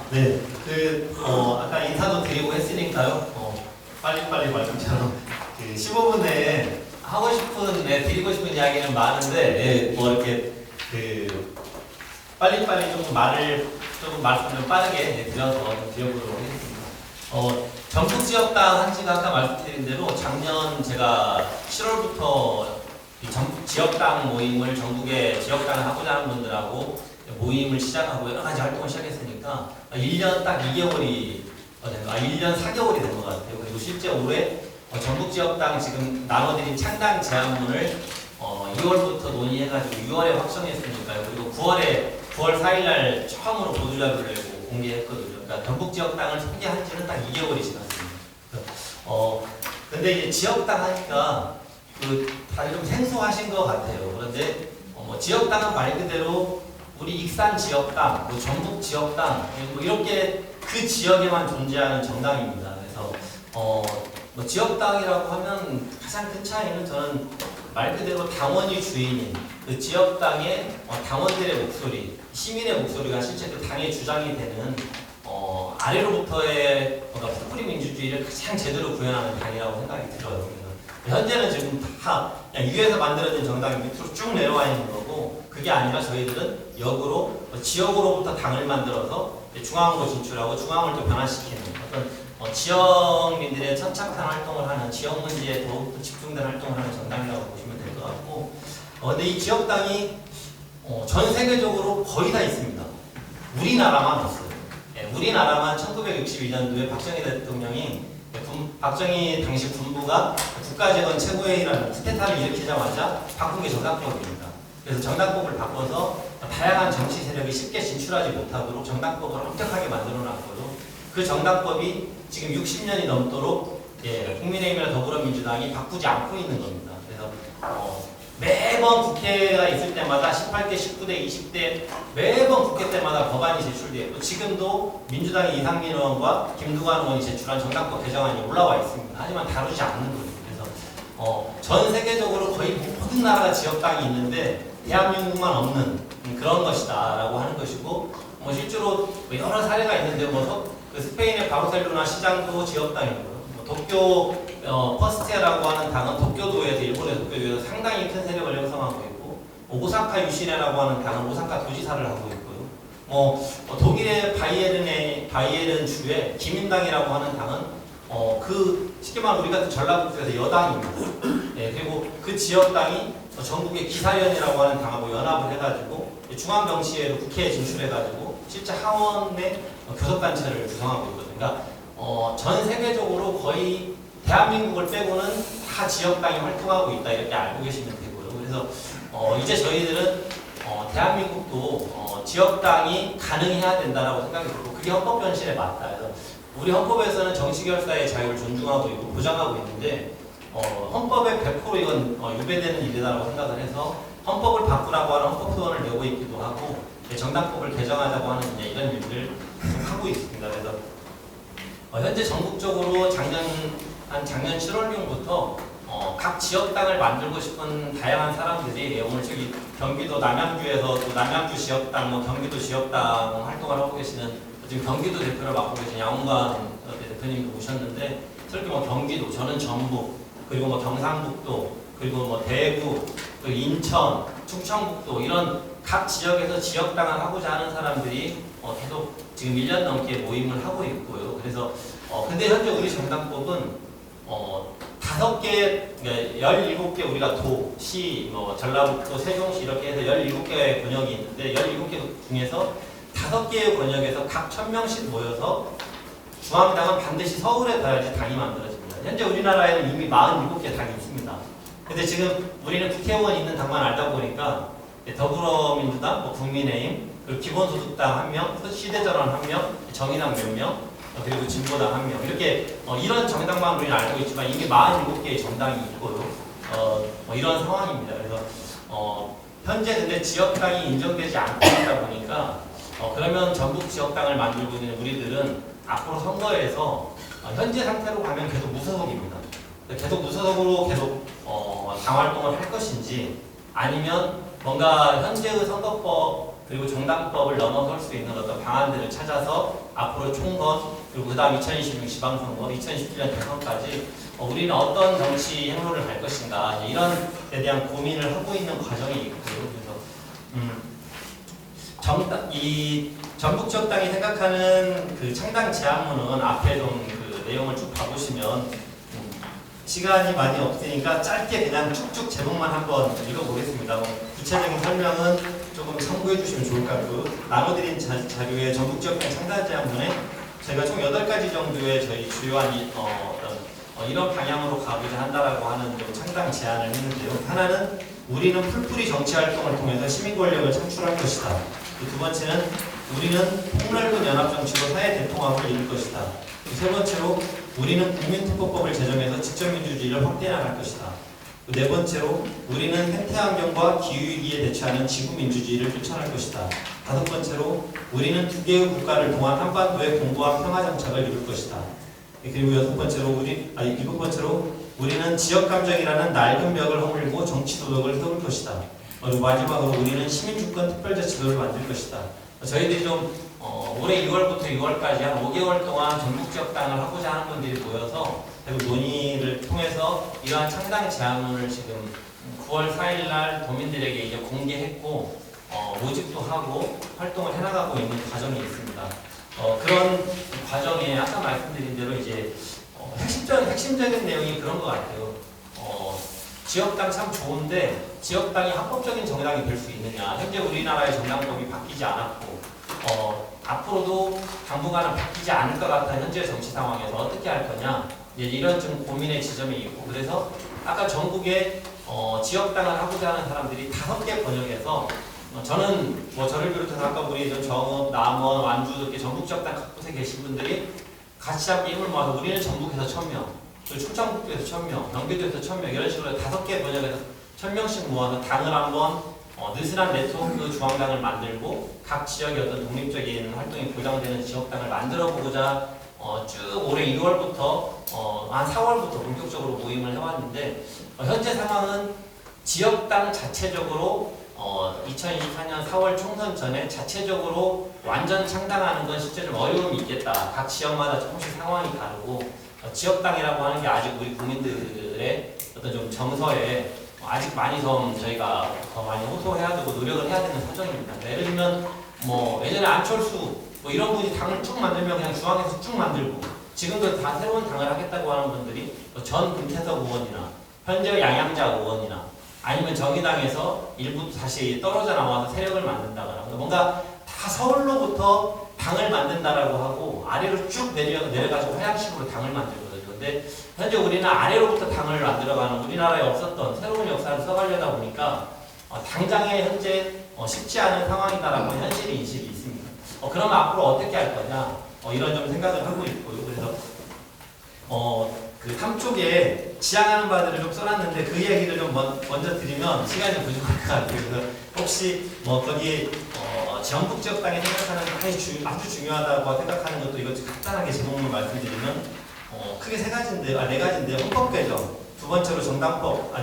네. 아까 인사도 드리고 했으니까요. 빨리빨리 말씀처럼 15분 내에 하고 싶은, 드리고 싶은 이야기는 많은데, 이렇게 빨리빨리 조금 말씀 좀 빠르게 드려서 드려보도록 하겠습니다. 전북 지역당 한 지가 아까 말씀드린 대로 작년 제가 7월부터 전북 지역당 모임을 전국에 지역당을 하고자 하는 분들하고 모임을 시작하고 여러 가지 활동을 시작했으니까 1년 딱 2개월이 1년 4개월이 된 것 같아요. 그리고 실제 올해 전북 지역당 지금 나눠드린 창당 제안문을 2월부터 논의해가지고 6월에 확정했으니까요. 그리고 9월 4일날 처음으로 보도자료를 내고 공개했거든요. 그러니까 전북 지역당을 소개한 지는 딱 2개월이 지났습니다. 근데 이제 지역당 하니까 다들 좀 생소하신 것 같아요. 그런데 지역당은 말 그대로 우리 익산 지역당, 전북 지역당 이렇게 그 지역에만 존재하는 정당입니다. 그래서 지역당이라고 하면 가장 큰 차이는 저는 말 그대로 당원이 주인인 그 지역당의 당원들의 목소리, 시민의 목소리가 실제 그 당의 주장이 되는 아래로부터의 풋뿌리 민주주의를 가장 제대로 구현하는 당이라고 생각이 들어요. 현재는 지금 다 위에서 만들어진 정당이 밑으로 쭉 내려와 있는 거고, 그게 아니라 저희들은 역으로 지역으로부터 당을 만들어서 중앙으로 진출하고 중앙을 또 변화시키는 어떤 지역민들의 천착한 활동을 하는, 지역 문제에 더욱더 집중된 활동을 하는 정당이라고 보시면 될 것 같고, 근데 이 지역당이 전 세계적으로 거의 다 있습니다. 우리나라만 없어요. 우리나라만 1962년도에 박정희 대통령이 박정희 당시 군부가 국가재건 최고회의라는 쿠데타를 일으키자마자 바꾼 게 정당법입니다. 그래서 정당법을 바꿔서 다양한 정치 세력이 쉽게 진출하지 못하도록 정당법을 엄격하게 만들어놨고요. 그 정당법이 지금 60년이 넘도록 국민의힘이나 더불어민주당이 바꾸지 않고 있는 겁니다. 그래서 매번 국회가 있을 때마다 18대, 19대, 20대 매번 국회 때마다 법안이 제출되고, 지금도 민주당의 이상민 의원과 김두관 의원이 제출한 정당법 개정안이 올라와 있습니다. 하지만 다루지 않는 거예요. 그래서 전 세계적으로 거의 모든 나라가 지역당이 있는데 대한민국만 없는 그런 것이다 라고 하는 것이고, 실제로 여러 사례가 있는데 그 스페인의 바르셀로나 시장도 지역당이고요. 도쿄 퍼스테라고 하는 당은 도쿄도에서, 일본의 도쿄도에서 상당히 큰 세력을 형성하고 있고, 오사카 유시네라고 하는 당은 오사카 도지사를 하고 있고요. 독일의 바이에른 주의 기민당이라고 하는 당은 쉽게 말하면 우리 같은 전라북도에서 여당입니다. 그리고 그 지역당이 전국의 기사연이라고 하는 당하고 연합을 해가지고 중앙정치회로 국회에 진출해가지고 실제 하원의 교섭단체를 구성하고 있거든요. 그러니까 전 세계적으로 거의 대한민국을 빼고는 다 지역당이 활동하고 있다, 이렇게 알고 계시면 되고요. 그래서 이제 저희들은 대한민국도 지역당이 가능해야 된다라고 생각이 들고, 그게 헌법 현실에 맞다. 그래서 우리 헌법에서는 정치결사의 자유를 존중하고 있고 보장하고 있는데, 헌법에 100% 이건 유배되는 일이다라고 생각을 해서 헌법을 바꾸라고 하는 헌법소원을 내고 있기도 하고, 정당법을 개정하자고 하는 이런 일들을 계속 하고 있습니다. 그래서 현재 전국적으로 작년 7월경부터 각 지역당을 만들고 싶은 다양한 사람들이, 오늘 저기 경기도 남양주에서 또 남양주 지역당, 경기도 지역당 활동을 하고 계시는 지금 경기도 대표를 맡고 계신 양원관 대표님도 오셨는데, 특히 경기도, 저는 전북, 그리고 경상북도, 그리고 대구, 그리고 인천, 충청북도, 이런 각 지역에서 지역당을 하고자 하는 사람들이 계속 지금 1년 넘게 모임을 하고 있고요. 그래서 근데 현재 우리 정당법은 5개, 17개 우리가 도, 시, 전라북도, 세종시 이렇게 해서 17개의 권역이 있는데, 17개 중에서 5개의 권역에서 각 1000명씩 모여서 중앙당은 반드시 서울에 가야지 당이 만들어집니다. 현재 우리나라에는 이미 47개 당이 있습니다. 근데 지금 우리는 국회의원 있는 당만 알다 보니까 더불어민주당, 국민의힘, 그리고 기본소득당 1명, 시대전환 1명, 정의당 몇 명, 그리고 진보당 1명, 이렇게 이런 정당만 우리는 알고 있지만 이미 47개의 정당이 있고요. 이런 상황입니다. 그래서 현재 근데 지역당이 인정되지 않고 있다 보니까 그러면 전북 지역당을 만들고 있는 우리들은 앞으로 선거에서 현재 상태로 가면 계속 무소속입니다. 계속 무소속으로 계속 당 활동을 할 것인지, 아니면 뭔가 현재의 선거법 그리고 정당법을 넘어설 수 있는 어떤 방안들을 찾아서 앞으로 총선 그리고 그다음 2026 지방선거, 2017년 대선까지 우리는 어떤 정치 행로를 갈 것인가 이런 데 대한 고민을 하고 있는 과정이 있고요. 그래서 이 전북지역당이 생각하는 그 창당 제안문은 앞에 좀 그 내용을 쭉 봐보시면 시간이 많이 없으니까 짧게 그냥 쭉쭉 제목만 한번 읽어보겠습니다. 구체적인 설명은 조금 참고해 주시면 좋을 것 같고 나눠드린 자료의 전북지역당 창당 제안문에 제가 총 8가지 정도의 저희 주요한 이런 방향으로 가고자 한다라고 하는 좀 창당 제안을 했는데요. 하나는 우리는 풀뿌리 정치활동을 통해서 시민 권력을 창출할 것이다. 두 번째는 우리는 폭넓은 연합정치로 사회 대통합을 이룰 것이다. 세 번째로 우리는 국민투표법을 제정해서 직접민주주의를 확대해 나갈 것이다. 네 번째로 우리는 생태환경과 기후위기에 대처하는 지구민주주의를 실천할 것이다. 다섯 번째로 우리는 두 개의 국가를 동한 한반도의 공고한 평화정착을 이룰 것이다. 그리고 일곱 번째로 우리는 지역감정이라는 낡은 벽을 허물고 정치도덕을 세울 것이다. 그리고 마지막으로 우리는 시민주권 특별자치도를 만들 것이다. 저희들이 좀 올해 6월부터 6월까지 한 5개월 동안 전북지역당을 하고자 하는 분들이 모여서 그리고 논의를 통해서 이러한 창당 제안문을 지금 9월 4일 날 도민들에게 이제 공개했고 모집도 하고 활동을 해나가고 있는 과정이 있습니다. 그런 과정에 아까 말씀드린 대로 이제 핵심적인 내용이 그런 것 같아요. 지역당 참 좋은데 지역당이 합법적인 정당이 될 수 있느냐. 현재 우리나라의 정당법이 바뀌지 않았고 앞으로도 당분간은 바뀌지 않을 것 같은 현재 정치 상황에서 어떻게 할 거냐. 이런 좀 고민의 지점이 있고 그래서 아까 전국에 지역당을 하고자 하는 사람들이 5개 번역해서 저는 저를 비롯해서 아까 우리 정읍, 남원, 완주 이렇게 전북지역당 곳에 계신 분들이 같이 함께 힘을 모아서 우리는 전북에서 1000명, 그리고 충청북도에서 1000명, 경기도에서 1000명 이런 식으로 5개 번역해서 1000명씩 모아서 당을 한번 느슨한 네트워크 중앙당을 만들고 각 지역의 어떤 독립적인 활동이 보장되는 지역당을 만들어 보고자 쭉 올해 2월부터 한 4월부터 본격적으로 모임을 해왔는데 현재 상황은 지역당 자체적으로 2024년 4월 총선 전에 자체적으로 완전 창당하는 건 실제 좀 어려움이 있겠다. 각 지역마다 조금씩 상황이 다르고 지역당이라고 하는 게 아직 우리 국민들의 어떤 좀 정서에 아직 많이 좀 저희가 더 많이 호소해야 되고 노력을 해야 되는 사정입니다. 예를 들면 예전에 안철수 이런 분이 당을 쭉 만들면 그냥 중앙에서 쭉 만들고 지금도 다 새로운 당을 하겠다고 하는 분들이 전 금태섭 의원이나 현재 양양자 의원이나 아니면 정의당에서 일부 다시 떨어져 나와서 세력을 만든다거나 뭔가 다 서울로부터 당을 만든다라고 하고 아래로 쭉 내려가지고 하향식으로 당을 만들거든요. 근데 현재 우리는 아래로부터 당을 만들어가는 우리나라에 없었던 새로운 역사를 써가려다 보니까 당장에 현재 쉽지 않은 상황이다라고 현실의 인식이 있습니다. 그러면 앞으로 어떻게 할 거냐 이런 좀 생각을 하고 있고요. 그래서 그 3쪽에 지향하는 바들을 좀 써놨는데 그 이야기를 좀 먼저 드리면 시간이 부족할 것 같아요. 그래서 혹시 거기 전북지역당이 생각하는 아주 중요하다고 생각하는 것도 이것 간단하게 제목을 말씀드리면 크게 4가지인데요. 헌법 개정, 두 번째로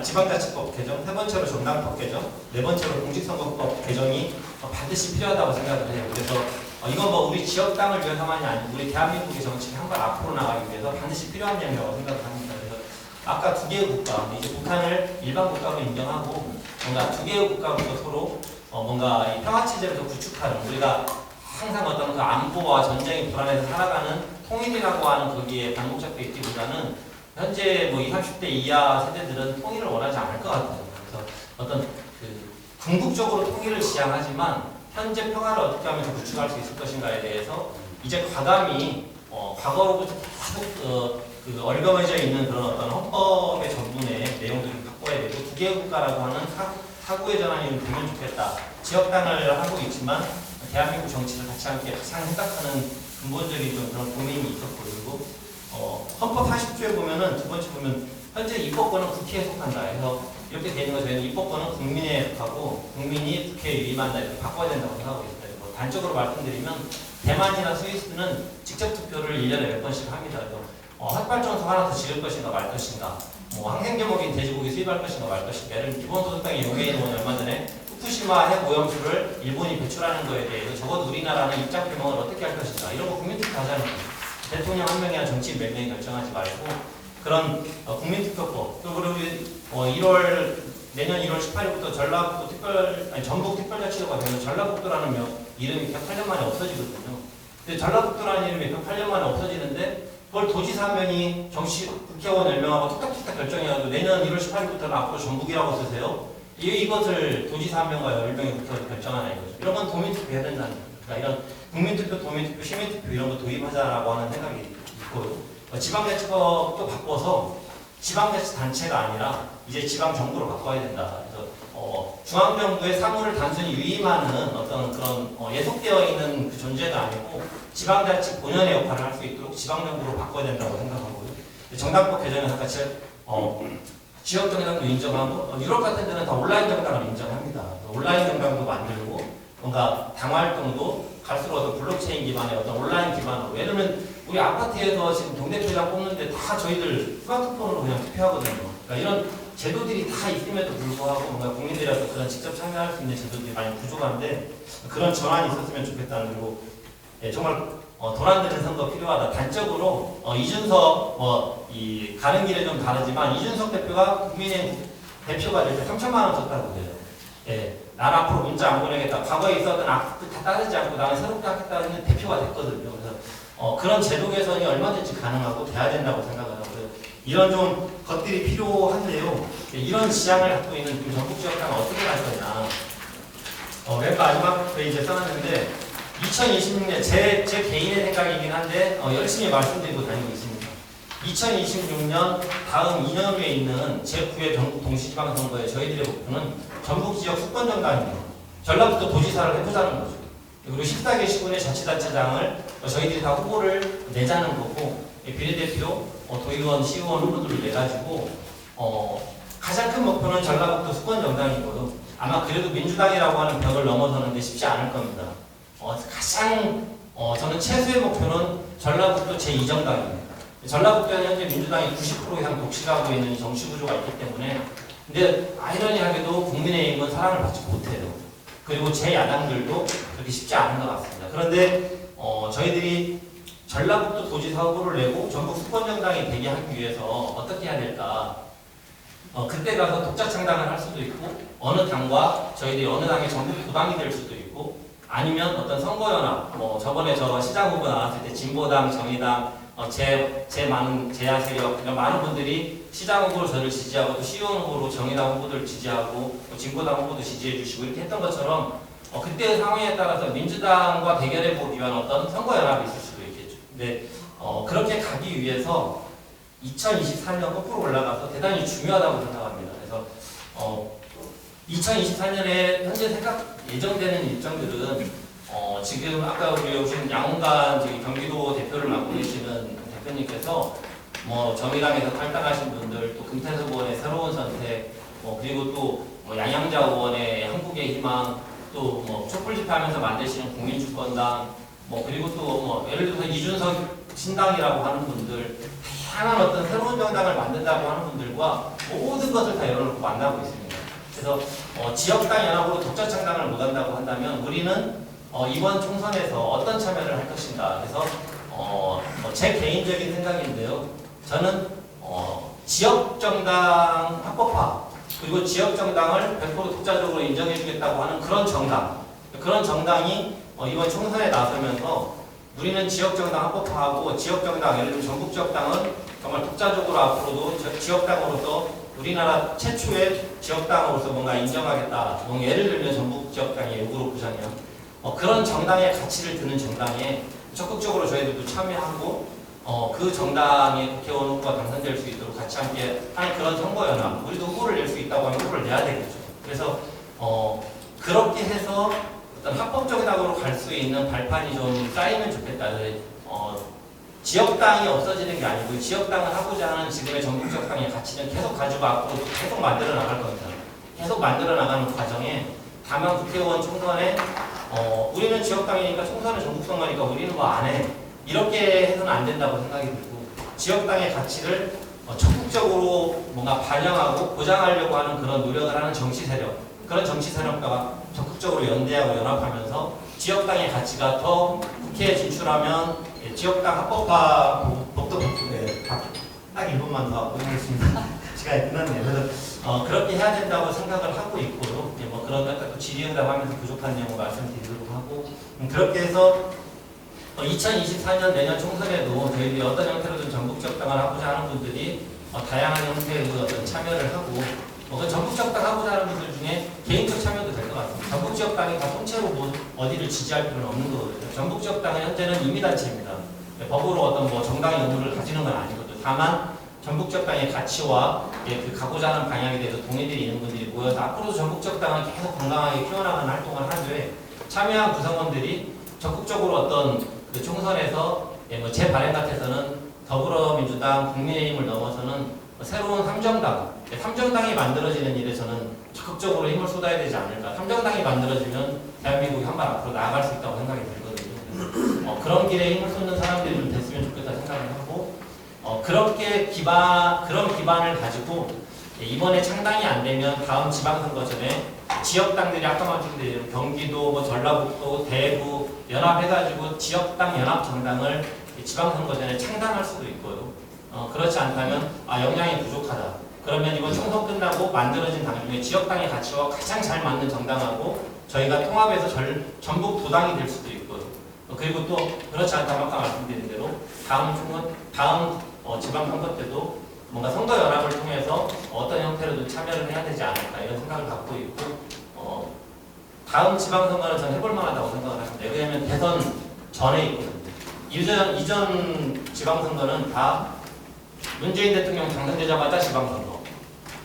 지방자치법 개정, 세 번째로 정당법 개정, 네 번째로 공직선거법 개정이 반드시 필요하다고 생각을 해요. 그래서 이건 우리 지역당을 위해서만이 아니고 우리 대한민국의 정치가 한 발 앞으로 나가기 위해서 반드시 필요한 내용이라고 생각을 합니다. 그래서 아까 2개의 국가, 이제 북한을 일반 국가로 인정하고 뭔가 2개의 국가로서 서로 뭔가 이 평화 체제를 더 구축하는 우리가 항상 어떤 그 안보와 전쟁이 불안해서 살아가는 통일이라고 하는 거기에 반복적돼 있기보다는 현재 20, 30대 이하 세대들은 통일을 원하지 않을 것 같아요. 그래서 어떤 그 궁극적으로 통일을 지향하지만 현재 평화를 어떻게 하면 구축할 수 있을 것인가에 대해서 이제 과감히 과거로부터 계속 얼거매져 있는 그런 어떤 헌법의 전분의 내용들을 바꿔야 되고 2개의 국가라고 하는 사고의 전환이 되면 좋겠다. 지역당을 하고 있지만 대한민국 정치를 같이 함께 항상 생각하는 근본적인 좀 그런 고민이 있었고 그리고 헌법 40조에 보면은 두 번째 보면 현재 입법권은 국회에 속한다. 해서 이렇게 되는 거 저희는 입법권은 국민에 속하고 국민이 국회에 위임한다. 이렇게 바꿔야 된다고 생각하고 있습니다. 단적으로 말씀드리면 대만이나 스위스는 직접 투표를 1년에 몇 번씩 합니다. 그래서 햇발전소 하나 더 지을 것인가 말 것인가, 항생제목인 돼지고기 수입할 것인가 말 것인가, 예를 기본소득당의 용해인 의원이 얼마 전에 후쿠시마 핵 오염수를 일본이 배출하는 거에 대해서 적어도 우리나라는 입장 표명을 어떻게 할 것인가 이런 거 국민투표 하자는 거예요. 대통령 한 명이나 정치인 몇 명이 결정하지 말고 그런 국민투표법 그리고 내년 1월 18일부터 전북 특별자치도가 되면 전라북도라는 이름이 108년 만에 없어지거든요. 근데 전라북도라는 이름이 108년 만에 없어지는데 그걸 도지사 한 명이 국회의원 10명하고 뚝딱뚝딱 결정해가지고 내년 1월 18일부터는 앞으로 전북이라고 쓰세요. 이것을 도지사 한 명과 10명이 국회에서 결정하나 이거죠. 이런 건 도민투표 해야 된다는 거예요. 그러니까 이런 국민투표, 도민투표, 시민투표 이런 거 도입하자라고 하는 생각이 있고요. 지방자치법도 바꿔서 지방자치단체가 아니라 이제 지방정부로 바꿔야 된다. 그래서 중앙정부의 사무를 단순히 위임하는 어떤 그런 예속되어 있는 그 존재가 아니고 지방자치 본연의 역할을 할 수 있도록 지방정부로 바꿔야 된다고 생각하고요. 정당법 개정에서 같이 지역 정당도 인정하고 유럽 같은 데는 다 온라인 정당을 인정합니다. 온라인 정당도 만들고 뭔가 당 활동도 갈수록 어떤 블록체인 기반의 어떤 온라인 기반으로 예를 들면 우리 아파트에서 지금 동대표장 뽑는데 다 저희들 스마트폰으로 그냥 투표하거든요. 그러니까 이런 제도들이 다 있음에도 불구하고 뭔가 국민들이 어떤 그런 직접 참여할 수 있는 제도들이 많이 부족한데 그런 전환이 있었으면 좋겠다는 그리고 정말 돈 안 드는 선거 필요하다. 단적으로 이준석 이 가는 길에 좀 다르지만 이준석 대표가 국민의힘 대표가 될 때 3천만 원 줬다고 해요. 예, 난 앞으로 문자 안 보내겠다. 과거에 있었던 악습들 다 따르지 않고 나는 새롭게 하겠다는 대표가 됐거든요. 그래서 그런 제도 개선이 얼마든지 가능하고 돼야 된다고 생각하고요. 이런 좀 것들이 필요한데요. 이런 지향을 갖고 있는 전북지역당은 어떻게 갈 거냐. 맨 마지막에 이제 써놨는데 2026년 제 개인의 생각이긴 한데 열심히 말씀드리고 다니고 있습니다. 2026년 다음 2년 후에 있는 제9회 전국 동시지방선거에 저희들의 목표는 전북지역 수권정당입니다. 전라북도 도지사를 해보자는 거죠. 그리고 14개 시군의 자치단체장을 저희들이 다 후보를 내자는 거고 비례대표, 도의원, 시의원 후보들을 내가지고 가장 큰 목표는 전라북도 수권정당이고요. 아마 그래도 민주당이라고 하는 벽을 넘어서는데 쉽지 않을 겁니다. 가장 저는 최소의 목표는 전라북도 제2정당입니다. 전라북도에는 현재 민주당이 90% 이상 독식하고 있는 정치 구조가 있기 때문에 근데 아이러니하게도 국민의힘은 사랑을 받지 못해요. 그리고 제 야당들도 그렇게 쉽지 않은 것 같습니다. 그런데 저희들이 전라북도 도지사 후보를 내고 전북 수권정당이 되게 하기 위해서 어떻게 해야 될까? 그때 가서 독자 창당을 할 수도 있고 어느 당과 저희들이 어느 당의 전북 도당이 될 수도 있고 아니면 어떤 선거연합 저번에 저 시장 후보 나왔을 때 진보당, 정의당 제 많은 제야 세력 이런 많은 분들이 시장 후보로 저를 지지하고 또 시의원 후보로 정의당 후보들 지지하고 또 진보당 후보도 지지해 주시고 이렇게 했던 것처럼 그때의 상황에 따라서 민주당과 대결해 보기 위한 어떤 선거연합이 있을 수도 있겠죠. 근데 그렇게 가기 위해서 2024년 거꾸로 올라가서 대단히 중요하다고 생각합니다. 그래서 2024년에 현재 예정되는 일정들은 지금 아까 우리 오신 양홍관 경기도 대표를 맡고 계시는 대표님께서 정의당에서 탈당하신 분들 또 금태섭 의원의 새로운 선택 그리고 또 양양자 의원의 한국의 희망 또 촛불 집회하면서 만드시는 국민주권당 그리고 또 예를 들어서 이준석 신당이라고 하는 분들 다양한 어떤 새로운 정당을 만든다고 하는 분들과 모든 것을 다 열어놓고 만나고 있습니다. 그래서 지역당 연합으로 독자 창당을 못한다고 한다면 우리는 이번 총선에서 어떤 참여를 할 것인가. 그래서 제 개인적인 생각인데요. 저는 지역정당 합법화 그리고 지역정당을 100% 독자적으로 인정해주겠다고 하는 그런 정당이 이번 총선에 나서면서 우리는 지역정당 합법화하고 지역정당 예를 들면 전북지역당은 정말 독자적으로 앞으로도 지역당으로서 우리나라 최초의 지역당으로서 뭔가 인정하겠다. 예를 들면 전북지역당이 역으로 보자면 그런 정당의 가치를 드는 정당에 적극적으로 저희들도 참여하고 그 정당의 국회의원 후보가 당선될 수 있도록 같이 함께 하는 그런 선거연합 우리도 후보를 낼 수 있다고 하면 후보를 내야 되겠죠. 그래서 그렇게 해서 어떤 합법정당으로 갈 수 있는 발판이 좀 쌓이면 좋겠다. 지역당이 없어지는 게 아니고 지역당을 하고자 하는 지금의 전북지역당의 가치는 계속 가지고 앞으로 계속 만들어 나갈 겁니다. 계속 만들어 나가는 과정에 다만 국회의원 총선에 우리는 지역당이니까 총선은 전국선거니까 우리는 안 해. 이렇게 해서는 안 된다고 생각이 들고 지역당의 가치를 적극적으로 뭔가 발령하고 보장하려고 하는 그런 노력을 하는 정치 세력 그런 정치 세력과 적극적으로 연대하고 연합하면서 지역당의 가치가 더 국회에 진출하면 지역당 합법화 법도 딱 1분만 더 하고 하겠습니다. 시간이 끝났네요. 그래서 그렇게 해야 된다고 생각을 하고 있고요. 뭐 그런 또 질의응답하면서 부족한 내용을 말씀드리도록 하고 그렇게 해서 2024년 내년 총선에도 저희들이 어떤 형태로든 전국적당을 하고자 하는 분들이 다양한 형태의 어떤 참여를 하고 그 전국적당 하고자 하는 분들 중에 개인적 참여도 될 것 같습니다. 전국지역당이 다 통째로 뭐 어디를 지지할 필요는 없는 거거든요. 전국지역당은 현재는 임의단체입니다. 법으로 어떤 뭐 정당의 의무를 가지는 건 아니거든요. 다만 전국지역당의 가치와 그 가고자 하는 방향에 대해서 동의들이 있는 분들이 모여서 앞으로도 전국지역당을 계속 건강하게 키워나가는 활동을 하는데 참여한 구성원들이 적극적으로 어떤 그 총선에서 제 바람 같아서는 더불어민주당, 국민의힘을 넘어서는 새로운 삼정당이 만들어지는 일에 저는 적극적으로 힘을 쏟아야 되지 않을까. 삼정당이 만들어지면 대한민국이 한 발 앞으로 나아갈 수 있다고 생각이 들거든요. 그런 길에 힘을 쏟는 사람들이 좀 됐으면 좋겠다 생각을 하고 그런 기반을 가지고 이번에 창당이 안 되면 다음 지방선거 전에 지역당들이 아까 말씀드린 경기도, 뭐 전라북도, 대구 연합해가지고 지역당 연합정당을 지방선거 전에 창당할 수도 있고요. 그렇지 않다면 역량이 부족하다. 그러면 이번 총선 끝나고 만들어진 당 중에 지역당의 가치와 가장 잘 맞는 정당하고 저희가 통합해서 전북 도당이 될 수도 있고요. 그리고 또 그렇지 않다면 아까 말씀드린 대로 다음 지방선거 때도 뭔가 선거 연합을 통해서 어떤 형태로든 참여를 해야 되지 않을까 이런 생각을 갖고 있고 다음 지방선거는 전 해볼 만하다고 생각을 합니다. 왜냐하면 대선 전에 있거든요. 이전 지방선거는 다 문재인 대통령 당선되자마자 지방선거,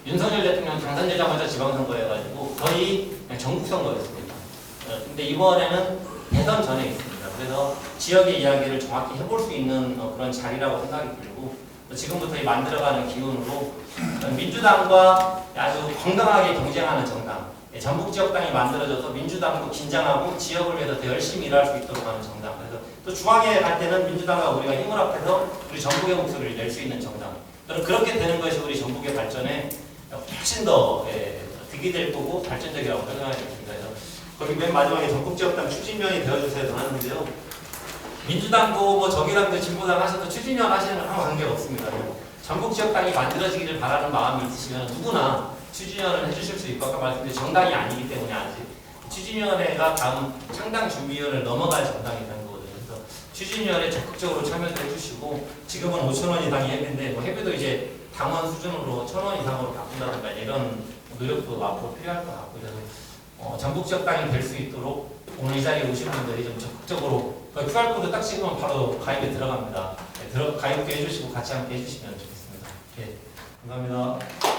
윤석열 대통령 당선되자마자 지방선거여가지고 거의 그냥 전국선거였습니다. 근데 이번에는 대선 전에 있습니다. 그래서 지역의 이야기를 정확히 해볼 수 있는 그런 자리라고 생각이 들고 지금부터 이 만들어가는 기운으로 민주당과 아주 건강하게 경쟁하는 정당, 전북지역당이 만들어져서 민주당도 긴장하고 지역을 위해서 더 열심히 일할 수 있도록 하는 정당. 그래서 또 중앙에 갈 때는 민주당과 우리가 힘을 합해서 우리 전북의 목소리를 낼 수 있는 정당. 그렇게 되는 것이 우리 전북의 발전에 훨씬 더 득이 될 거고 발전적이라고 생각이 듭니다. 그래서 거기 맨 마지막에 전북지역당 추진위원이 되어주세요 하는데요. 민주당도 뭐 정의당도 진보당 하셔도 추진위원 하시는 건 아무 관계가 없습니다. 전북지역당이 만들어지기를 바라는 마음이 있으시면 누구나 추진위원을 해주실 수 있고 아까 말씀드린 정당이 아니기 때문에 아직 추진위원회가 다음 창당준비위원회를 넘어갈 정당이 되는 거거든요. 그래서 추진위원회 적극적으로 참여도 해주시고 지금은 5,000원 이상이 회비인데 뭐 회비도 이제 당원 수준으로 1,000원 이상으로 바꾼다든가 이런 노력도 앞으로 필요할 것 같고 그래서 전북지역당이 될 수 있도록 오늘 이 자리에 오신 분들이 좀 적극적으로 QR코드 딱 찍으면 바로 가입에 들어갑니다. 가입도 해주시고 같이 함께 해주시면 좋겠습니다. 감사합니다.